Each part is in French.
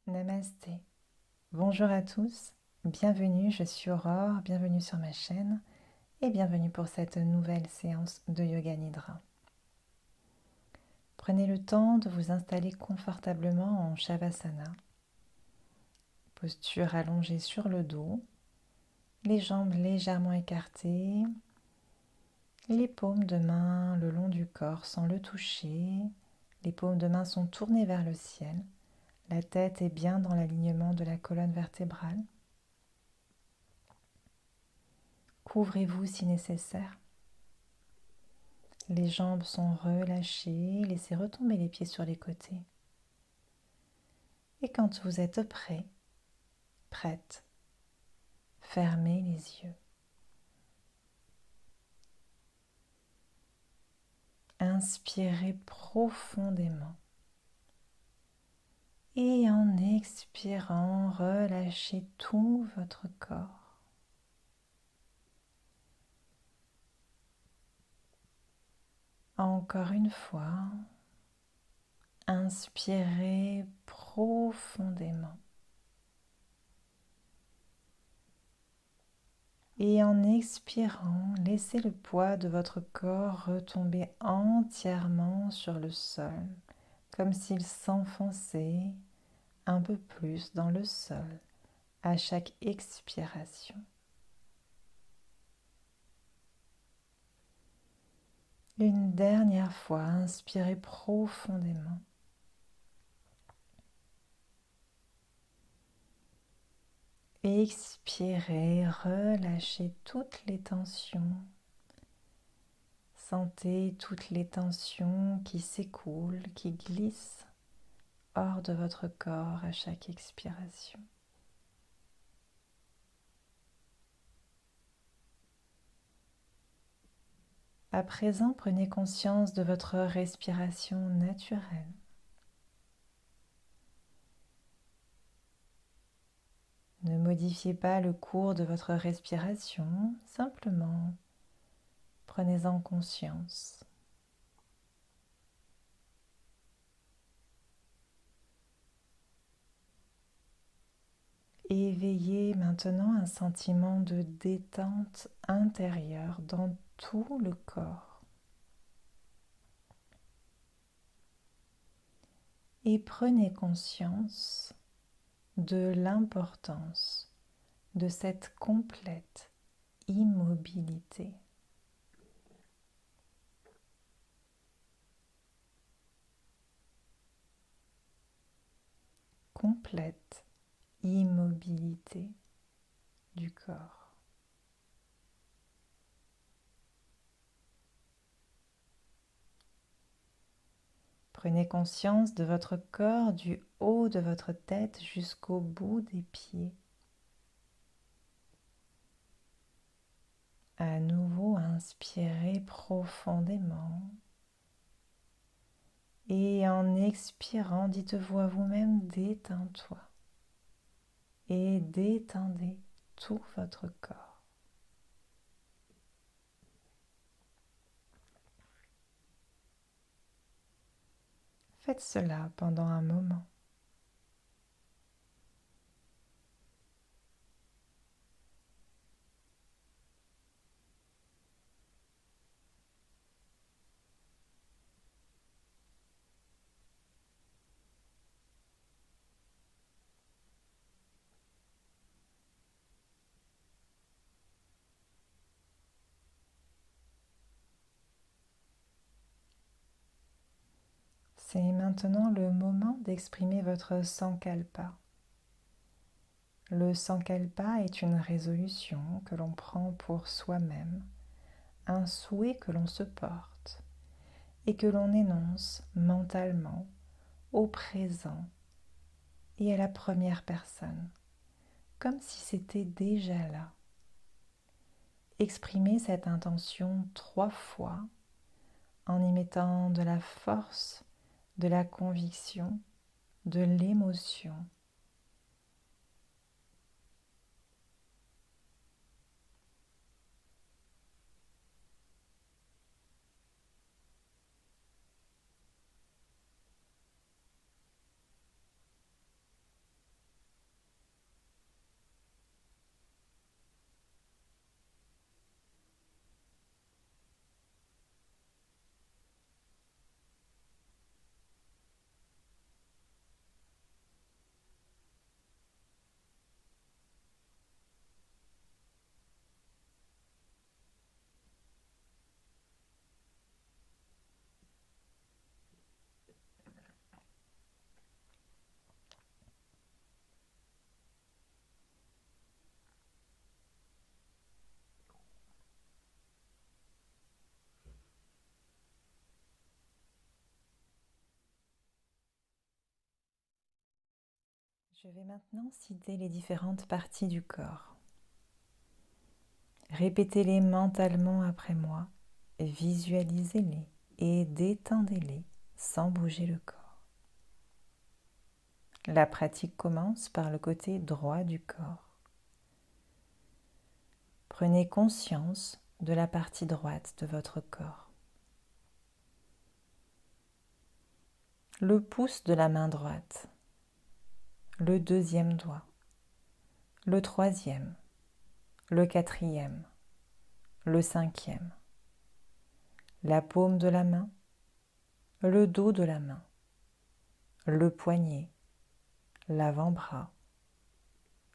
Namasté. Bonjour à tous. Bienvenue, je suis Aurore, bienvenue sur ma chaîne et bienvenue pour cette nouvelle séance de Yoga Nidra. Prenez le temps de vous installer confortablement en Shavasana. Posture allongée sur le dos, les jambes légèrement écartées, les paumes de main le long du corps sans le toucher. Les paumes de main sont tournées vers le ciel. La tête est bien dans l'alignement de la colonne vertébrale. Couvrez-vous si nécessaire. Les jambes sont relâchées, laissez retomber les pieds sur les côtés. Et quand vous êtes prêt, prête, fermez les yeux. Inspirez profondément. Et en expirant, relâchez tout votre corps. Encore une fois, inspirez profondément. Et en expirant, laissez le poids de votre corps retomber entièrement sur le sol, comme s'il s'enfonçait un peu plus dans le sol à chaque expiration. Une dernière fois, inspirez profondément. Expirez, relâchez toutes les tensions. Sentez toutes les tensions qui s'écoulent, qui glissent hors de votre corps à chaque expiration. À présent, prenez conscience de votre respiration naturelle. Ne modifiez pas le cours de votre respiration, simplement prenez-en conscience. Éveillez maintenant un sentiment de détente intérieure dans tout le corps. Et prenez conscience de l'importance de cette complète immobilité. Complète immobilité du corps. Prenez conscience de votre corps du haut de votre tête jusqu'au bout des pieds. À nouveau, inspirez profondément. Et en expirant, dites-vous à vous-même, détends-toi. Et détendez tout votre corps. Faites cela pendant un moment. C'est maintenant le moment d'exprimer votre sankalpa. Le sankalpa est une résolution que l'on prend pour soi-même, un souhait que l'on se porte et que l'on énonce mentalement au présent et à la première personne, comme si c'était déjà là. Exprimez cette intention 3 fois en y mettant de la force, de la conviction, de l'émotion. Je vais maintenant citer les différentes parties du corps. Répétez-les mentalement après moi, visualisez-les et détendez-les sans bouger le corps. La pratique commence par le côté droit du corps. Prenez conscience de la partie droite de votre corps. Le pouce de la main droite, le deuxième doigt, le troisième, le quatrième, le cinquième, la paume de la main, le dos de la main, le poignet, l'avant-bras,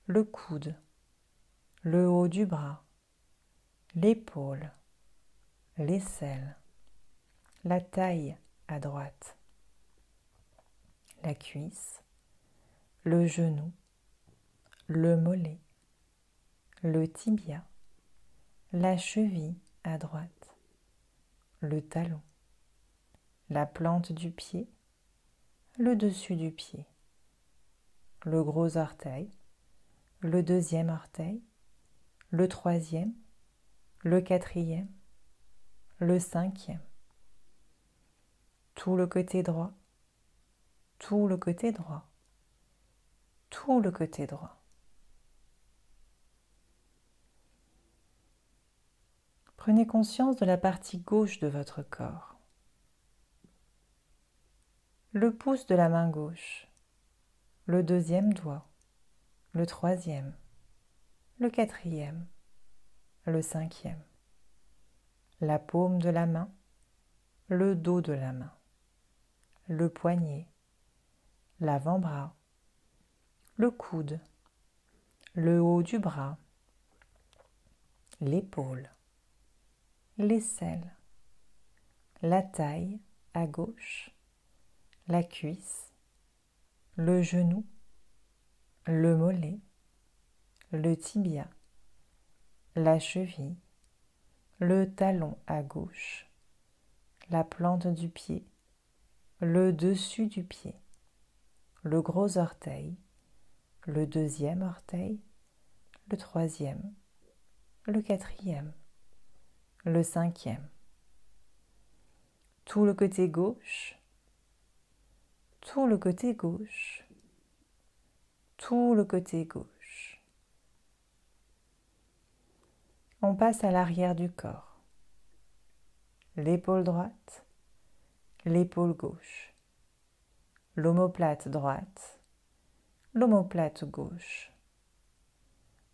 le coude, le haut du bras, l'épaule, l'aisselle, la taille à droite, la cuisse, le genou, le mollet, le tibia, la cheville à droite, le talon, la plante du pied, le dessus du pied, le gros orteil, le deuxième orteil, le troisième, le quatrième, le cinquième, tout le côté droit, tout le côté droit, tout le côté droit. Prenez conscience de la partie gauche de votre corps. Le pouce de la main gauche, le deuxième doigt, le troisième, le quatrième, le cinquième, la paume de la main, le dos de la main, le poignet, l'avant-bras, le coude, le haut du bras, l'épaule, l'aisselle, la taille à gauche, la cuisse, le genou, le mollet, le tibia, la cheville, le talon à gauche, la plante du pied, le dessus du pied, le gros orteil, le deuxième orteil, le troisième, le quatrième, le cinquième, tout le côté gauche, tout le côté gauche, tout le côté gauche. On passe à l'arrière du corps. L'épaule droite, l'épaule gauche, l'omoplate droite, l'omoplate gauche,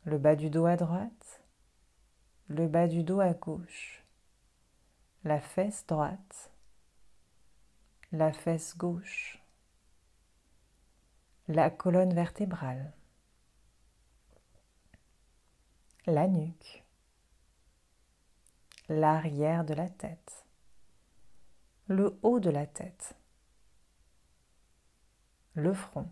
le bas du dos à droite, le bas du dos à gauche, la fesse droite, la fesse gauche, la colonne vertébrale, la nuque, l'arrière de la tête, le haut de la tête, le front,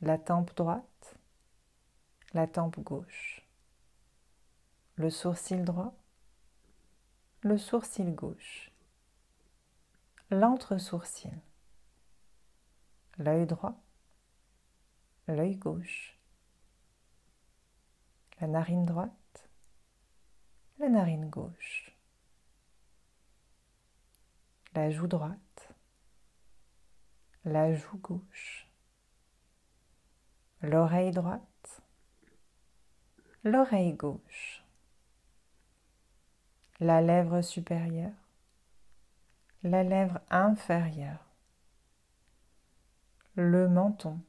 la tempe droite, la tempe gauche, le sourcil droit, le sourcil gauche, l'entre-sourcil, l'œil droit, l'œil gauche, la narine droite, la narine gauche, la joue droite, la joue gauche, l'oreille droite, l'oreille gauche, la lèvre supérieure, la lèvre inférieure, le menton,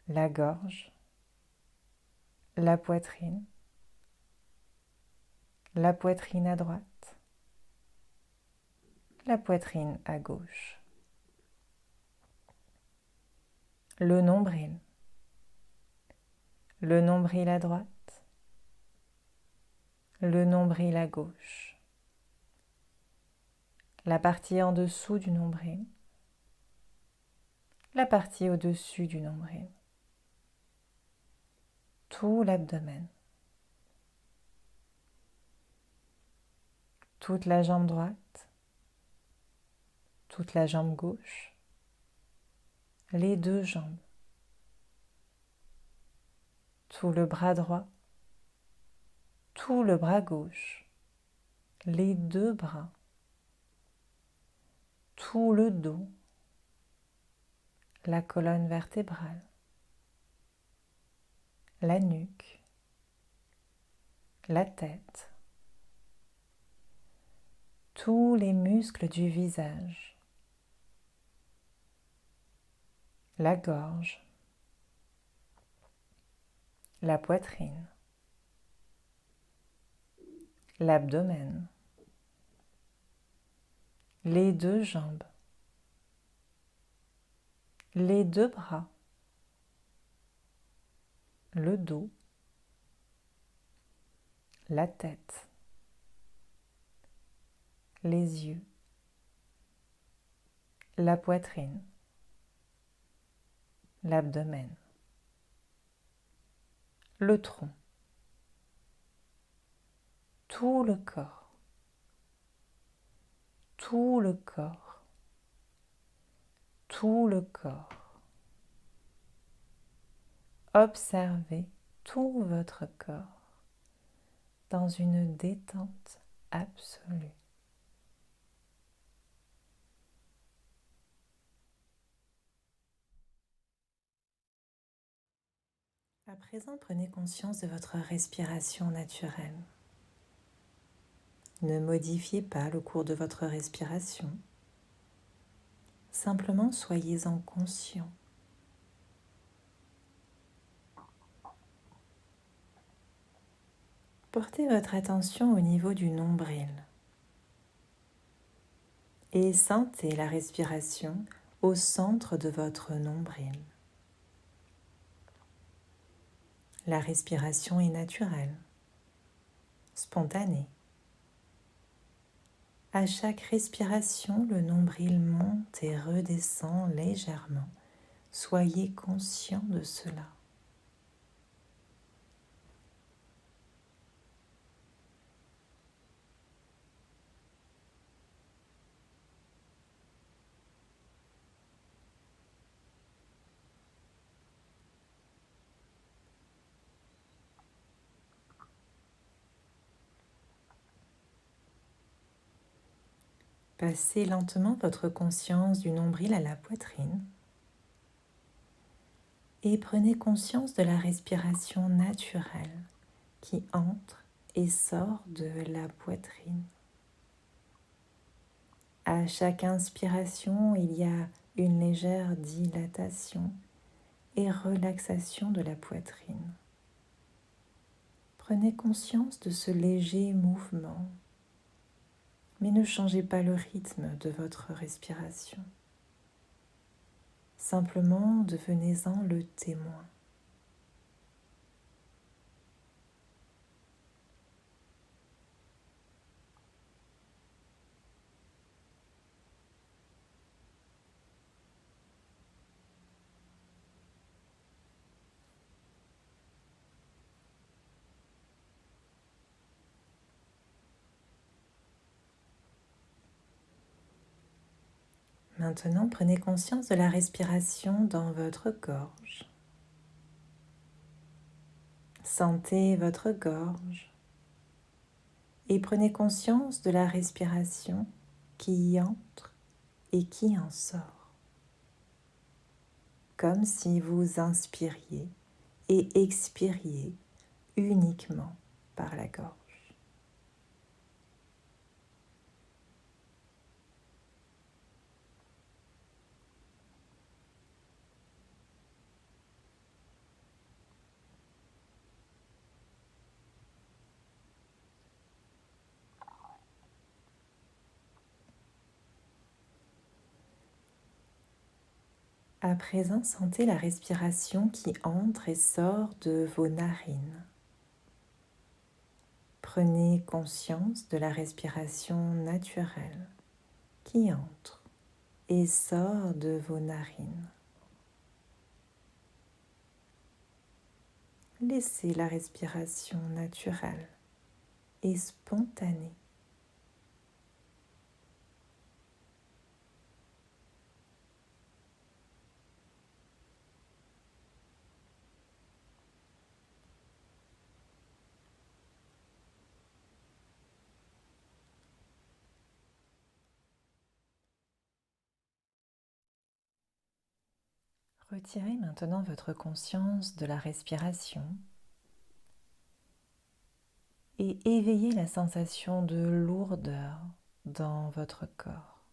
la gorge, la poitrine à droite, la poitrine à gauche, le nombril à droite, le nombril à gauche, la partie en dessous du nombril, la partie au-dessus du nombril, tout l'abdomen, toute la jambe droite, toute la jambe gauche, les deux jambes, tout le bras droit, tout le bras gauche, les deux bras, tout le dos, la colonne vertébrale, la nuque, la tête, tous les muscles du visage, la gorge, la poitrine, l'abdomen, les deux jambes, les deux bras, le dos, la tête, les yeux, la poitrine, l'abdomen, le tronc, tout le corps, tout le corps, tout le corps. Observez tout votre corps dans une détente absolue. À présent, prenez conscience de votre respiration naturelle. Ne modifiez pas le cours de votre respiration. Simplement soyez-en conscient. Portez votre attention au niveau du nombril et sentez la respiration au centre de votre nombril. La respiration est naturelle, spontanée. À chaque respiration, le nombril monte et redescend légèrement. Soyez conscient de cela. Passez lentement votre conscience du nombril à la poitrine et prenez conscience de la respiration naturelle qui entre et sort de la poitrine. À chaque inspiration, il y a une légère dilatation et relaxation de la poitrine. Prenez conscience de ce léger mouvement, mais ne changez pas le rythme de votre respiration. Simplement devenez-en le témoin. Maintenant, prenez conscience de la respiration dans votre gorge. Sentez votre gorge et prenez conscience de la respiration qui y entre et qui en sort. Comme si vous inspiriez et expiriez uniquement par la gorge. À présent, sentez la respiration qui entre et sort de vos narines. Prenez conscience de la respiration naturelle qui entre et sort de vos narines. Laissez la respiration naturelle et spontanée Retirez maintenant votre conscience de la respiration et éveillez la sensation de lourdeur dans votre corps.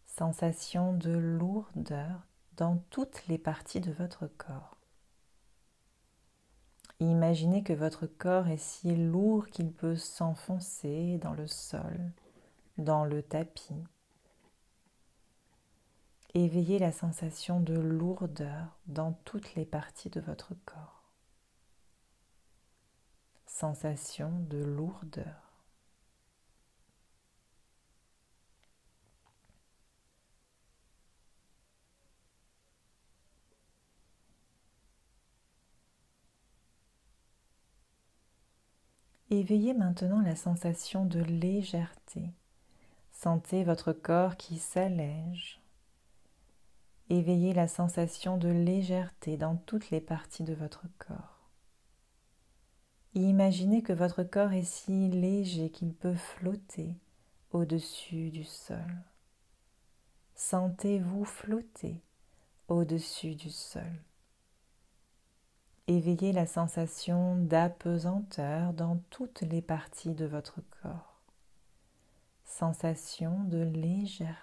Sensation de lourdeur dans toutes les parties de votre corps. Imaginez que votre corps est si lourd qu'il peut s'enfoncer dans le sol, dans le tapis. Éveillez la sensation de lourdeur dans toutes les parties de votre corps. Sensation de lourdeur. Éveillez maintenant la sensation de légèreté. Sentez votre corps qui s'allège. Éveillez la sensation de légèreté dans toutes les parties de votre corps. Imaginez que votre corps est si léger qu'il peut flotter au-dessus du sol. Sentez-vous flotter au-dessus du sol. Éveillez la sensation d'apesanteur dans toutes les parties de votre corps. Sensation de légèreté.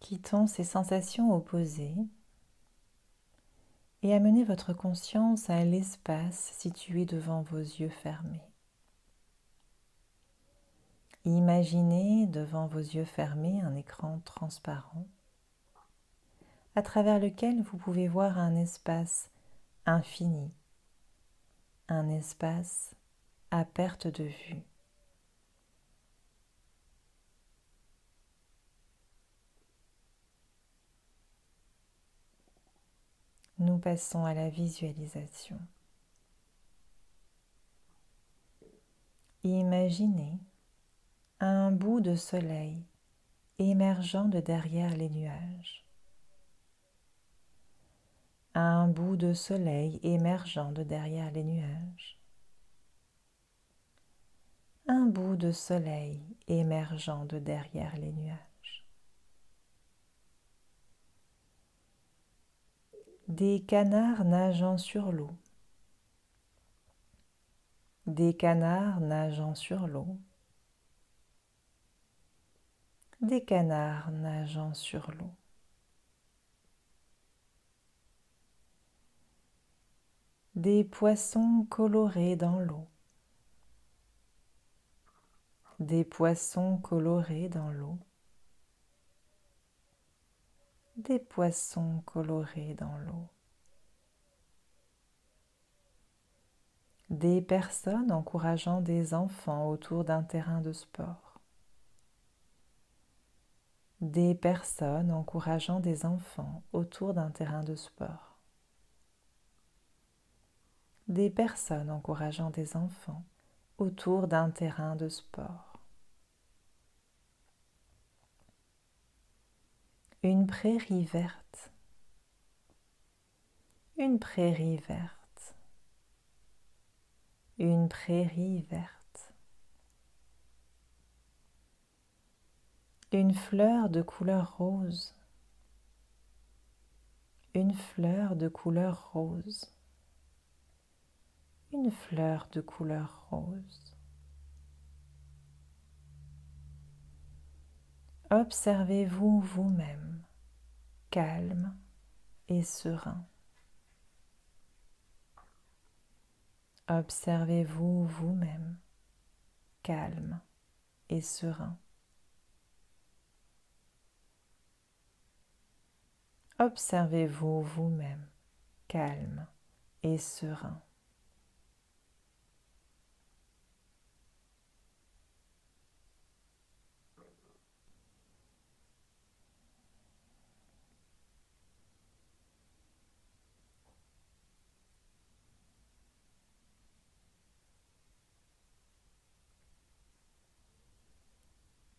Quittons ces sensations opposées et amenez votre conscience à l'espace situé devant vos yeux fermés. Imaginez devant vos yeux fermés un écran transparent à travers lequel vous pouvez voir un espace infini, un espace à perte de vue. Nous passons à la visualisation. Imaginez un bout de soleil émergeant de derrière les nuages. Un bout de soleil émergeant de derrière les nuages. Un bout de soleil émergeant de derrière les nuages. Des canards nageant sur l'eau. Des canards nageant sur l'eau. Des canards nageant sur l'eau. Des poissons colorés dans l'eau. Des poissons colorés dans l'eau. Des poissons colorés dans l'eau. Des personnes encourageant des enfants autour d'un terrain de sport. Des personnes encourageant des enfants autour d'un terrain de sport. Des personnes encourageant des enfants autour d'un terrain de sport. Une prairie verte. Une prairie verte. Une prairie verte. Une fleur de couleur rose. Une fleur de couleur rose. Une fleur de couleur rose. Observez-vous vous-même, calme et serein. Observez-vous vous-même, calme et serein. Observez-vous vous-même, calme et serein.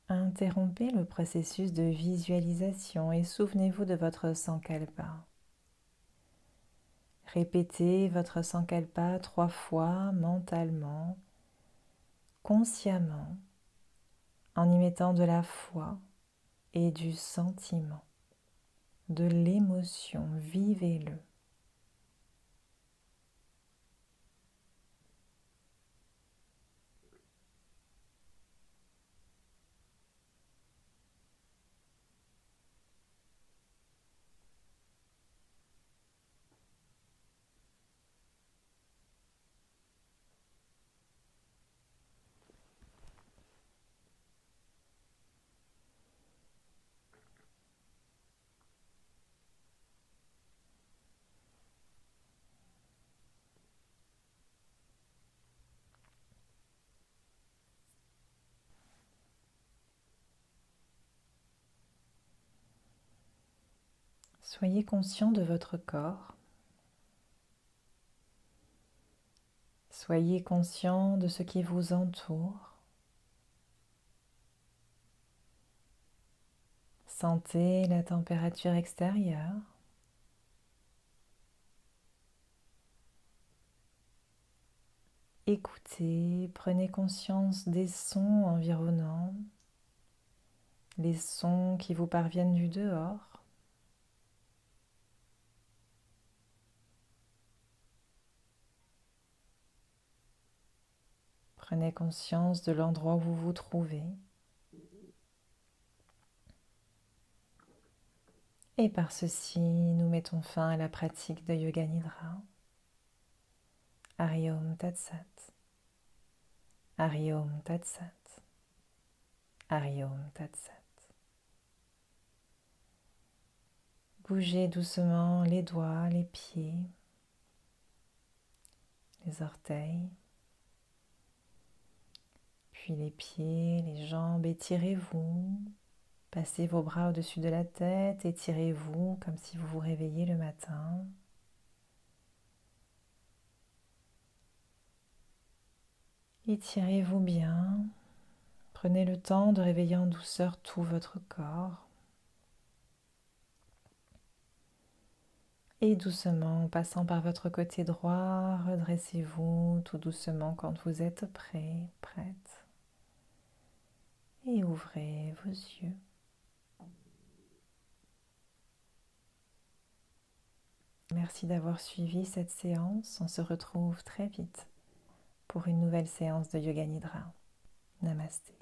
Interrompez le processus de visualisation et souvenez-vous de votre Sankalpa. Répétez votre Sankalpa 3 fois mentalement, consciemment, en y mettant de la foi et du sentiment, de l'émotion. Vivez-le. Soyez conscient de votre corps. Soyez conscient de ce qui vous entoure. Sentez la température extérieure. Écoutez, prenez conscience des sons environnants, les sons qui vous parviennent du dehors. Prenez conscience de l'endroit où vous vous trouvez. Et par ceci, nous mettons fin à la pratique de Yoga Nidra. Hari Om Tat Sat. Hari Om Tat Sat. Hari Om Tat Sat. Bougez doucement les doigts, les pieds, les orteils, puis les pieds, les jambes. Étirez-vous. Passez vos bras au-dessus de la tête, étirez-vous comme si vous vous réveilliez le matin. Étirez-vous bien. Prenez le temps de réveiller en douceur tout votre corps. Et doucement, en passant par votre côté droit, redressez-vous tout doucement quand vous êtes prêt, prête. Et ouvrez vos yeux. Merci d'avoir suivi cette séance. On se retrouve très vite pour une nouvelle séance de Yoga Nidra. Namasté.